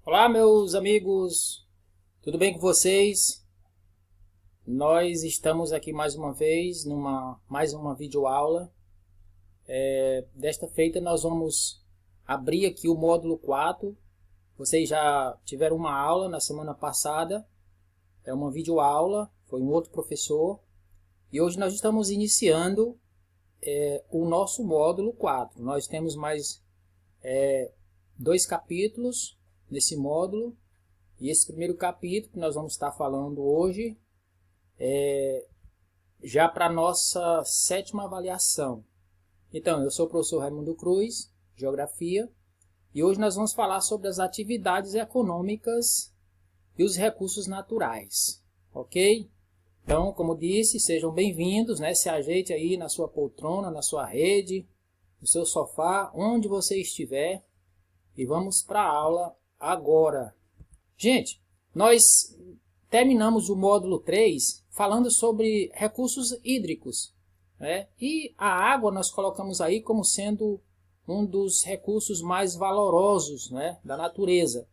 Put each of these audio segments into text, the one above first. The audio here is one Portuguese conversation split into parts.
Olá, meus amigos, tudo bem com vocês? Nós estamos aqui mais uma vez numa mais uma videoaula. Desta feita nós vamos abrir aqui o módulo 4. Vocês já tiveram uma aula na semana passada, é uma videoaula, foi um outro professor. E hoje nós estamos iniciando o nosso módulo 4. Nós temos mais 2 capítulos nesse módulo. E esse primeiro capítulo que nós vamos estar falando hoje é já para a nossa 7ª avaliação. Então, eu sou o professor Raimundo Cruz, Geografia, e hoje nós vamos falar sobre as atividades econômicas e os recursos naturais, ok? Então, como disse, sejam bem-vindos, né? Se ajeite aí na sua poltrona, na sua rede, no seu sofá, onde você estiver, e vamos para a aula agora. Gente, nós terminamos o módulo 3 falando sobre recursos hídricos, né? E a água nós colocamos aí como sendo um dos recursos mais valorosos, né, da natureza.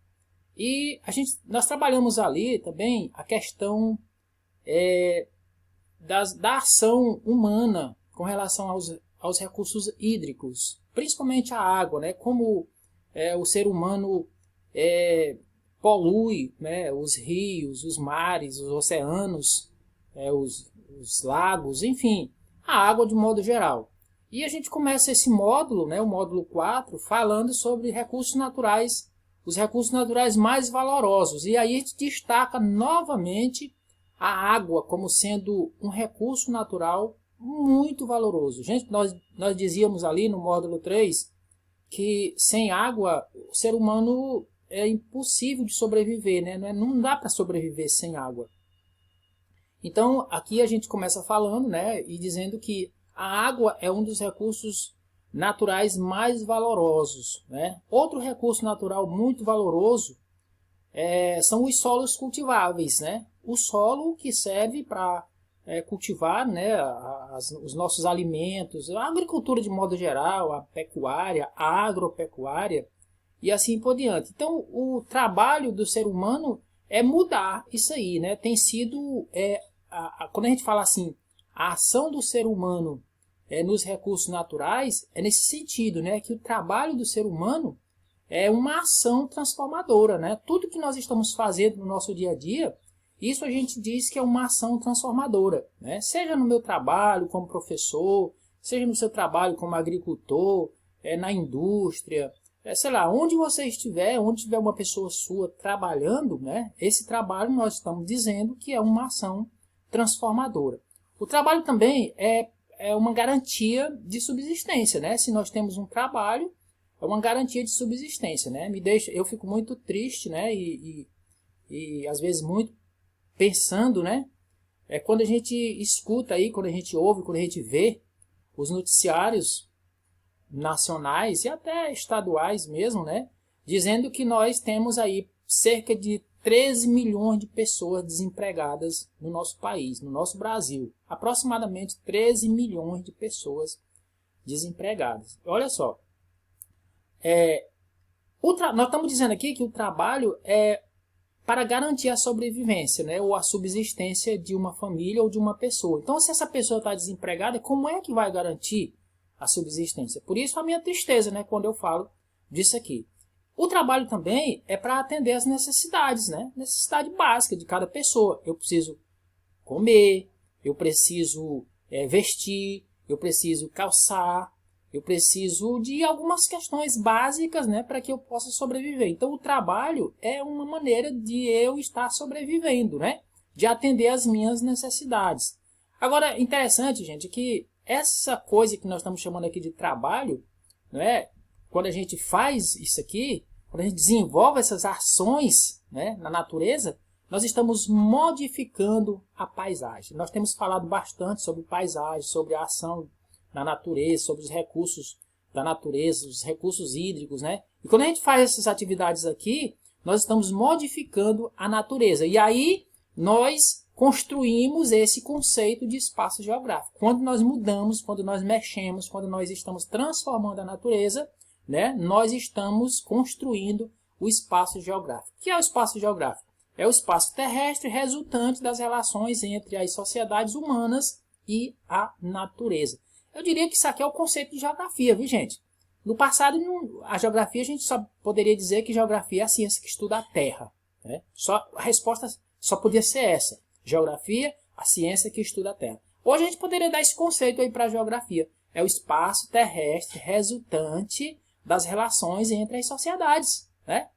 E nós trabalhamos ali também a questão da ação humana com relação aos recursos hídricos, principalmente a água, né? Como o ser humano polui, né, os rios, os mares, os oceanos, os lagos, enfim, a água de modo geral. E a gente começa esse módulo, né, o módulo 4, falando sobre recursos naturais, os recursos naturais mais valorosos. E aí a gente destaca novamente a água como sendo um recurso natural muito valoroso. Gente, nós dizíamos ali no módulo 3 que sem água o ser humano é impossível de sobreviver, né? Não dá para sobreviver sem água. Então, aqui a gente começa falando, né, e dizendo que a água é um dos recursos naturais mais valorosos, né? Outro recurso natural muito valoroso são os solos cultiváveis, né? O solo que serve para cultivar, né, os nossos alimentos, a agricultura de modo geral, a pecuária, a agropecuária, e assim por diante. Então, o trabalho do ser humano é mudar isso aí, né? Tem sido, quando a gente fala assim, a ação do ser humano nos recursos naturais, é nesse sentido, né? Que o trabalho do ser humano é uma ação transformadora, né? Tudo que nós estamos fazendo no nosso dia a dia, isso a gente diz que é uma ação transformadora, né? Seja no meu trabalho como professor, seja no seu trabalho como agricultor, na indústria, sei lá, onde você estiver, onde tiver uma pessoa sua trabalhando, né, esse trabalho nós estamos dizendo que é uma ação transformadora. O trabalho também é uma garantia de subsistência, né? Se nós temos um trabalho, é uma garantia de subsistência, né? Eu fico muito triste, né, e às vezes muito pensando, né, quando a gente escuta aí, quando a gente ouve, quando a gente vê os noticiários nacionais e até estaduais mesmo, né, dizendo que nós temos aí cerca de 13 milhões de pessoas desempregadas no nosso país, no nosso Brasil. Aproximadamente 13 milhões de pessoas desempregadas. Olha só, nós estamos dizendo aqui que o trabalho é para garantir a sobrevivência, né, ou a subsistência de uma família ou de uma pessoa. Então, se essa pessoa está desempregada, como é que vai garantir a subsistência? Por isso a minha tristeza, né, quando eu falo disso aqui. O trabalho também é para atender as necessidades, né, necessidade básica de cada pessoa. Eu preciso comer, eu preciso vestir, eu preciso calçar, eu preciso de algumas questões básicas, né, para que eu possa sobreviver. Então, o trabalho é uma maneira de eu estar sobrevivendo, né, de atender as minhas necessidades. Agora, interessante, gente, que essa coisa que nós estamos chamando aqui de trabalho, né, quando a gente faz isso aqui, quando a gente desenvolve essas ações, né, na natureza, nós estamos modificando a paisagem. Nós temos falado bastante sobre paisagem, sobre a ação na natureza, sobre os recursos da natureza, os recursos hídricos, né? E quando a gente faz essas atividades aqui, nós estamos modificando a natureza. E aí nós construímos esse conceito de espaço geográfico. Quando nós mudamos, quando nós mexemos, quando nós estamos transformando a natureza, né, nós estamos construindo o espaço geográfico. O que é o espaço geográfico? É o espaço terrestre resultante das relações entre as sociedades humanas e a natureza. Eu diria que isso aqui é o conceito de geografia, viu, gente? No passado, a geografia, a gente só poderia dizer que geografia é a ciência que estuda a Terra, né? A resposta só podia ser essa. Geografia, a ciência que estuda a Terra. Hoje a gente poderia dar esse conceito aí para a geografia. É o espaço terrestre resultante das relações entre as sociedades, né?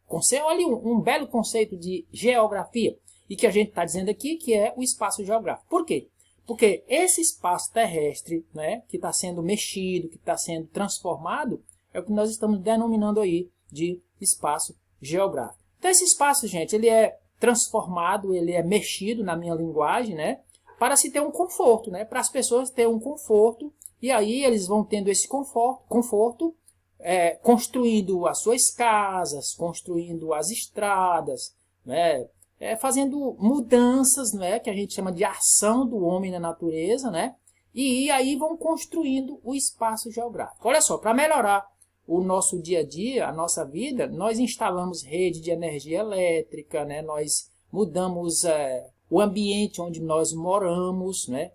Olha um belo conceito de geografia. E que a gente está dizendo aqui que é o espaço geográfico. Por quê? Porque esse espaço terrestre, né, que está sendo mexido, que está sendo transformado, é o que nós estamos denominando aí de espaço geográfico. Então esse espaço, gente, ele é transformado, ele é mexido na minha linguagem, né, para se ter um conforto, né, para as pessoas terem um conforto, e aí eles vão tendo esse conforto construindo as suas casas, construindo as estradas, né, fazendo mudanças, né, que a gente chama de ação do homem na natureza, né, e aí vão construindo o espaço geográfico. Olha só, para melhorar o nosso dia a dia, a nossa vida, nós instalamos rede de energia elétrica, né, nós mudamos o ambiente onde nós moramos, né,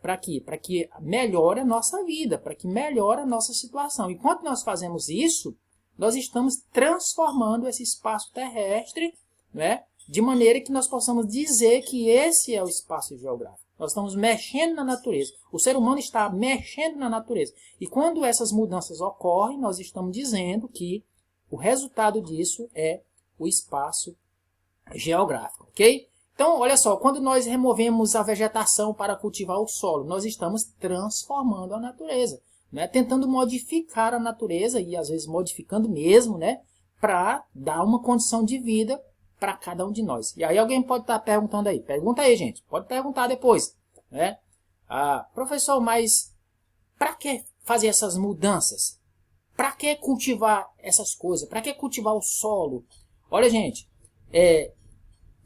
para quê? Para que melhore a nossa vida, para que melhore a nossa situação. Enquanto nós fazemos isso, nós estamos transformando esse espaço terrestre, né, de maneira que nós possamos dizer que esse é o espaço geográfico. Nós estamos mexendo na natureza. O ser humano está mexendo na natureza. E quando essas mudanças ocorrem, nós estamos dizendo que o resultado disso é o espaço geográfico, ok? Então, olha só, quando nós removemos a vegetação para cultivar o solo, nós estamos transformando a natureza, né? Tentando modificar a natureza e às vezes modificando mesmo, né? Para dar uma condição de vida para cada um de nós. E aí alguém pode estar perguntando aí. Pergunta aí, gente. Pode perguntar depois, né? Professor, mas para que fazer essas mudanças? Para que cultivar essas coisas? Para que cultivar o solo? Olha, gente,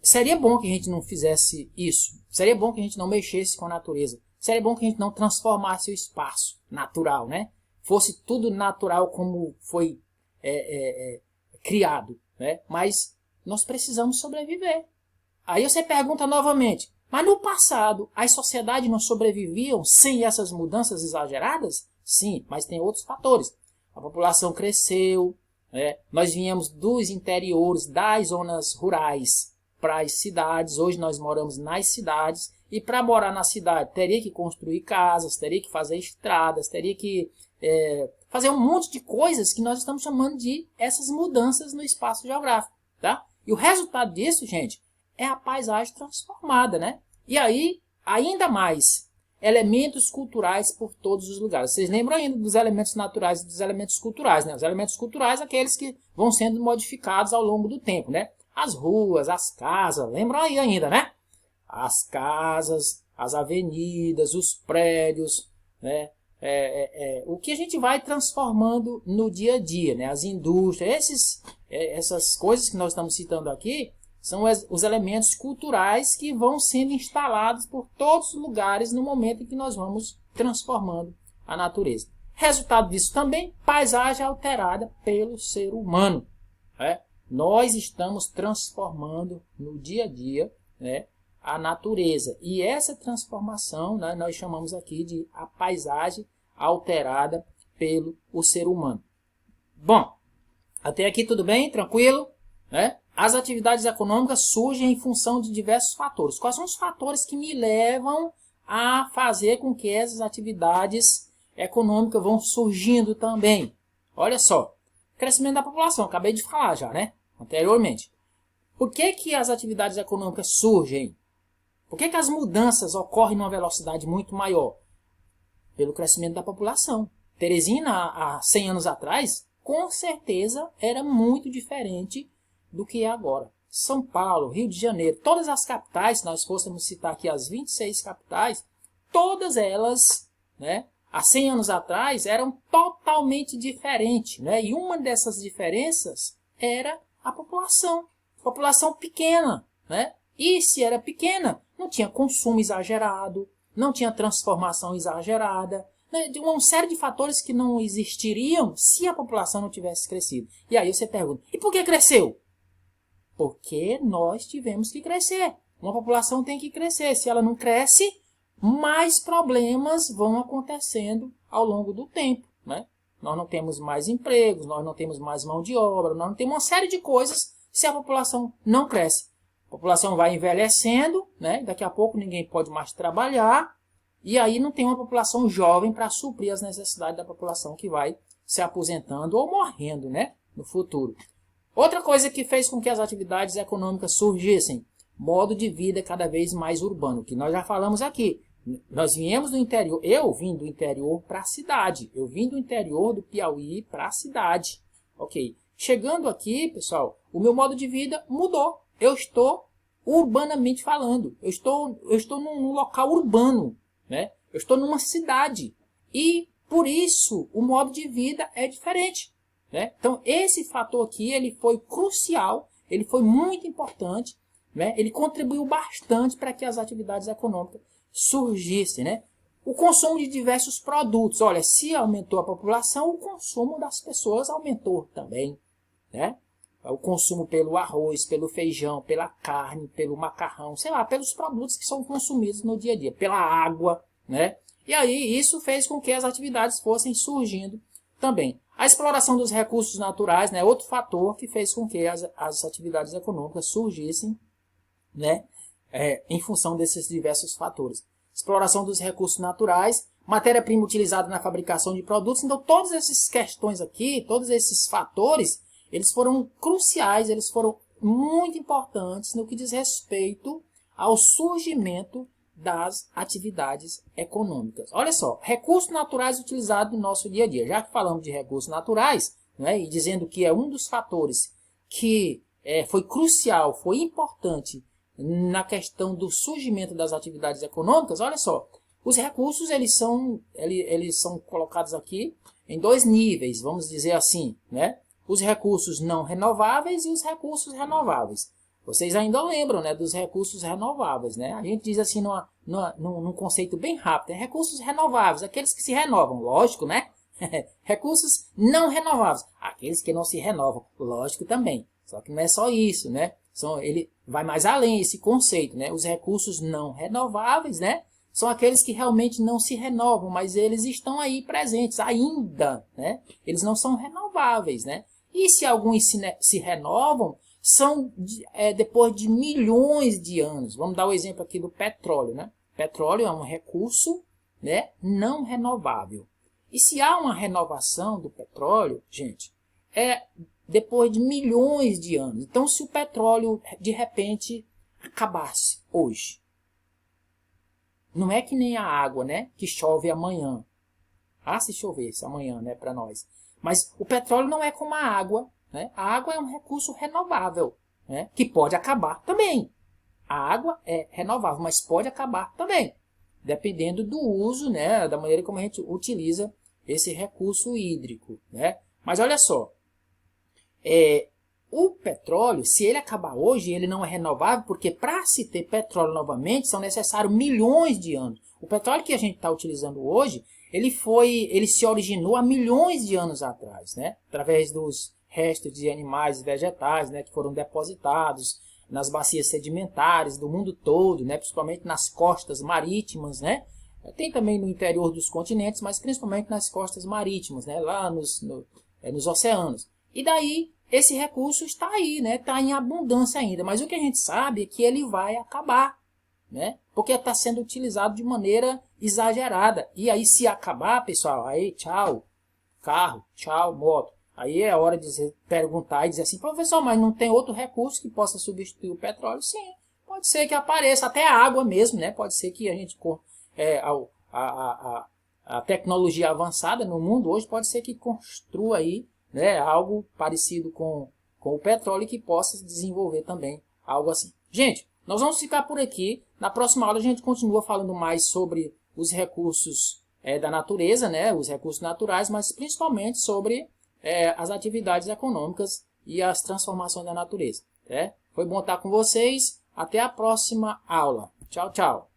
seria bom que a gente não fizesse isso. Seria bom que a gente não mexesse com a natureza. Seria bom que a gente não transformasse o espaço natural, né? Fosse tudo natural como foi criado, né? Mas nós precisamos sobreviver. Aí você pergunta novamente, mas no passado as sociedades não sobreviviam sem essas mudanças exageradas? Sim, mas tem outros fatores. A população cresceu, né? Nós viemos dos interiores, das zonas rurais para as cidades. Hoje nós moramos nas cidades e para morar na cidade teria que construir casas, teria que fazer estradas, teria que fazer um monte de coisas que nós estamos chamando de essas mudanças no espaço geográfico, tá? E o resultado disso, gente, é a paisagem transformada, né? E aí, ainda mais, elementos culturais por todos os lugares. Vocês lembram ainda dos elementos naturais e dos elementos culturais, né? Os elementos culturais, aqueles que vão sendo modificados ao longo do tempo, né? As ruas, as casas, lembram aí ainda, né? As casas, as avenidas, os prédios, né? O que a gente vai transformando no dia a dia, né? As indústrias, essas coisas que nós estamos citando aqui são os elementos culturais que vão sendo instalados por todos os lugares no momento em que nós vamos transformando a natureza. Resultado disso também, paisagem alterada pelo ser humano, né? Nós estamos transformando no dia a dia, né, a natureza. E essa transformação, né, nós chamamos aqui de a paisagem alterada pelo ser humano. Bom, até aqui tudo bem? Tranquilo? Né? As atividades econômicas surgem em função de diversos fatores. Quais são os fatores que me levam a fazer com que essas atividades econômicas vão surgindo também? Olha só, crescimento da população, acabei de falar já, né? Anteriormente. Por que as atividades econômicas surgem? Por que as mudanças ocorrem numa velocidade muito maior? Pelo crescimento da população. Teresina, há 100 anos atrás, com certeza era muito diferente do que é agora. São Paulo, Rio de Janeiro, todas as capitais, se nós fôssemos citar aqui as 26 capitais, todas elas, né, há 100 anos atrás, eram totalmente diferentes, né? E uma dessas diferenças era a população. População pequena, né? E se era pequena, não tinha consumo exagerado, não tinha transformação exagerada, né, de uma série de fatores que não existiriam se a população não tivesse crescido. E aí você pergunta, e por que cresceu? Porque nós tivemos que crescer. Uma população tem que crescer. Se ela não cresce, mais problemas vão acontecendo ao longo do tempo, né? Nós não temos mais empregos, nós não temos mais mão de obra, nós não temos uma série de coisas se a população não cresce. A população vai envelhecendo, né? Daqui a pouco ninguém pode mais trabalhar, e aí não tem uma população jovem para suprir as necessidades da população que vai se aposentando ou morrendo, né? No futuro. Outra coisa que fez com que as atividades econômicas surgissem, modo de vida cada vez mais urbano, que nós já falamos aqui. Nós viemos do interior, eu vim do interior para a cidade, eu vim do interior do Piauí para a cidade. Ok, chegando aqui, pessoal, o meu modo de vida mudou. Eu estou urbanamente falando, eu estou num local urbano, né? Eu estou numa cidade e por isso o modo de vida é diferente, né? Então esse fator aqui ele foi crucial, ele foi muito importante, né? Ele contribuiu bastante para que as atividades econômicas surgissem, né? O consumo de diversos produtos, olha, se aumentou a população, o consumo das pessoas aumentou também, né? O consumo pelo arroz, pelo feijão, pela carne, pelo macarrão, sei lá, pelos produtos que são consumidos no dia a dia, pela água, né? E aí isso fez com que as atividades fossem surgindo também. A exploração dos recursos naturais, né, outro fator que fez com que as atividades econômicas surgissem, né, em função desses diversos fatores. Exploração dos recursos naturais, matéria-prima utilizada na fabricação de produtos. Então, todas essas questões aqui, todos esses fatores, eles foram cruciais, eles foram muito importantes no que diz respeito ao surgimento das atividades econômicas. Olha só, recursos naturais utilizados no nosso dia a dia. Já que falamos de recursos naturais, né, e dizendo que é um dos fatores que foi crucial, foi importante na questão do surgimento das atividades econômicas, olha só, os recursos eles são colocados aqui em dois níveis, vamos dizer assim, né? Os recursos não renováveis e os recursos renováveis. Vocês ainda lembram, né, dos recursos renováveis, né? A gente diz assim num conceito bem rápido, recursos renováveis, aqueles que se renovam, lógico, né? Recursos não renováveis, aqueles que não se renovam, lógico também. Só que não é só isso, né? Ele vai mais além esse conceito, né? Os recursos não renováveis, né, são aqueles que realmente não se renovam, mas eles estão aí presentes ainda, né? Eles não são renováveis, né? E se alguns se renovam, são depois de milhões de anos. Vamos dar o exemplo aqui do petróleo, né? Petróleo é um recurso, né, não renovável. E se há uma renovação do petróleo, gente, depois de milhões de anos. Então, se o petróleo, de repente, acabasse hoje, não é que nem a água, né, que chove amanhã. Ah, se chovesse amanhã, né, para nós. Mas o petróleo não é como a água, né? A água é um recurso renovável, né, que pode acabar também. A água é renovável, mas pode acabar também, dependendo do uso, né, da maneira como a gente utiliza esse recurso hídrico, né? Mas olha só, o petróleo, se ele acabar hoje, ele não é renovável, porque para se ter petróleo novamente, são necessários milhões de anos. O petróleo que a gente está utilizando hoje, ele se originou há milhões de anos atrás, né? Através dos restos de animais e vegetais, né, que foram depositados nas bacias sedimentares do mundo todo, né, principalmente nas costas marítimas, né? Tem também no interior dos continentes, mas principalmente nas costas marítimas, né, lá nos oceanos. E daí esse recurso está aí, né? Está em abundância ainda, mas o que a gente sabe é que ele vai acabar, né? Porque está sendo utilizado de maneira exagerada. E aí se acabar, pessoal, aí tchau carro, tchau moto. Aí é hora de perguntar e dizer assim, professor, mas não tem outro recurso que possa substituir o petróleo? Sim, pode ser que apareça, até a água mesmo, né? Pode ser que a gente, a tecnologia avançada no mundo hoje, pode ser que construa aí, né, algo parecido com o petróleo que possa desenvolver também algo assim. Gente, nós vamos ficar por aqui. Na próxima aula a gente continua falando mais sobre os recursos da natureza, né, os recursos naturais, mas principalmente sobre as atividades econômicas e as transformações da natureza. Foi bom estar com vocês. Até a próxima aula. Tchau, tchau.